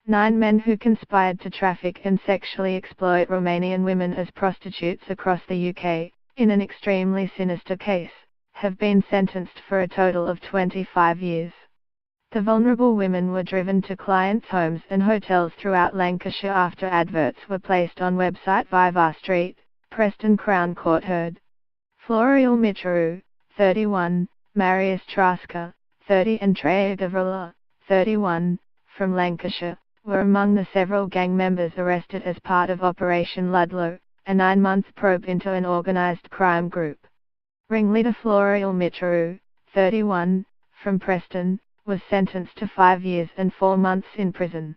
9 men who conspired to traffic and sexually exploit Romanian women as prostitutes across the UK, in an extremely sinister case, have been sentenced for a total of 25 years. The vulnerable women were driven to clients' homes and hotels throughout Lancashire after adverts were placed on website Vivar Street, Preston Crown Court heard. Floreal Mitrou, 31, Marius Traska, 30 and Treya Gavrila, 31, from Lancashire, were among the several gang members arrested as part of Operation Ludlow, a 9-month probe into an organised crime group. Ringleader Floreal Mitrou, 31, from Preston, was sentenced to 5 years and 4 months in prison.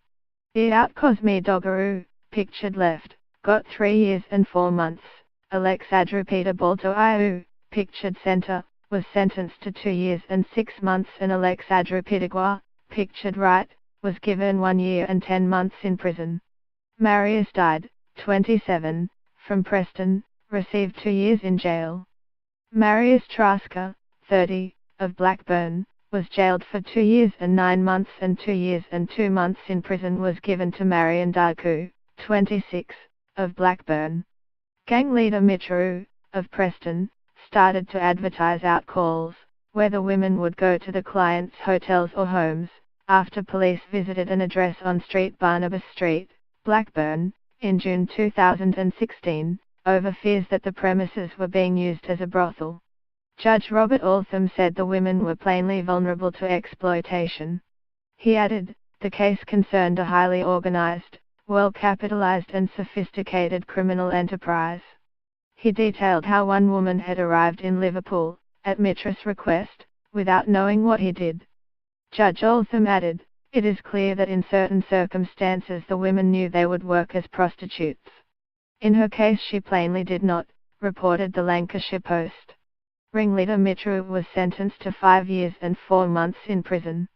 Iat Cosme Dogarou, pictured left, got 3 years and 4 months. Alexandra Balto Iu, pictured center, was sentenced to 2 years and 6 months, and Alexandra Pidigua, pictured right, was given 1 year and 10 months in prison. Marius died, 27, from Preston, received 2 years in jail. Marius Traska, 30, of Blackburn, was jailed for 2 years and 9 months, and 2 years and 2 months in prison was given to Marian Darku, 26, of Blackburn. Gang leader Mitrou, of Preston, started to advertise out calls, where the women would go to the clients' hotels or homes, after police visited an address on Street Barnabas Street, Blackburn, in June 2016, over fears that the premises were being used as a brothel. Judge Robert Altham said the women were plainly vulnerable to exploitation. He added, the case concerned a highly organized, well-capitalized and sophisticated criminal enterprise. He detailed how one woman had arrived in Liverpool, at Mitrous' request, without knowing what he did. Judge Altham added, it is clear that in certain circumstances the women knew they would work as prostitutes. In her case she plainly did not, reported the Lancashire Post. Ringleader Mitrou was sentenced to 5 years and 4 months in prison.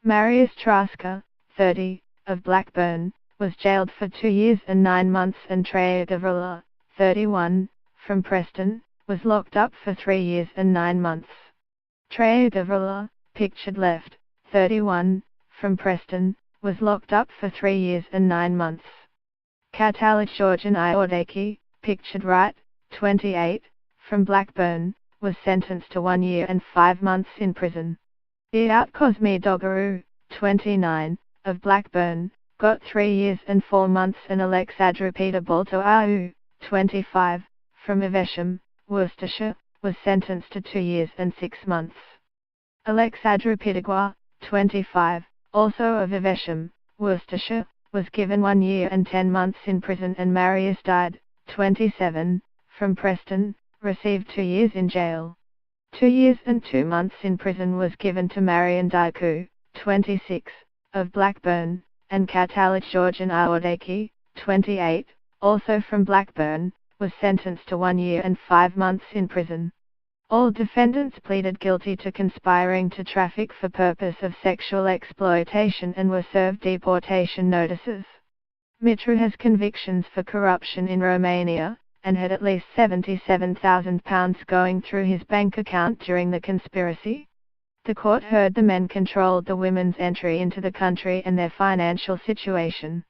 Marius Traska, 30, of Blackburn, was jailed for 2 years and 9 months, and Treya Gavrila, 31, from Preston, was locked up for 3 years and 9 months. Treya Gavrila, pictured left, 31, from Preston, was locked up for 3 years and 9 months. Catalan Georgian Iordaki, pictured right, 28, from Blackburn, was sentenced to 1 year and 5 months in prison. Iat Cosme Dogarou, 29, of Blackburn, got 3 years and 4 months, and Alexandra Balto Iu, 25, from Evesham, Worcestershire, was sentenced to 2 years and 6 months. Alexandra Pidigua, 25, also of Evesham, Worcestershire, was given 1 year and 10 months in prison, and Marius died, 27, from Preston, received 2 years in jail. 2 years and 2 months in prison was given to Marian Darku, 26, of Blackburn, and Catalan Georgian Iordaki, 28, also from Blackburn, was sentenced to 1 year and 5 months in prison. All defendants pleaded guilty to conspiring to traffic for purpose of sexual exploitation and were served deportation notices. Mitrou has convictions for corruption in Romania, and had at least £77,000 going through his bank account during the conspiracy. The court heard the men controlled the women's entry into the country and their financial situation.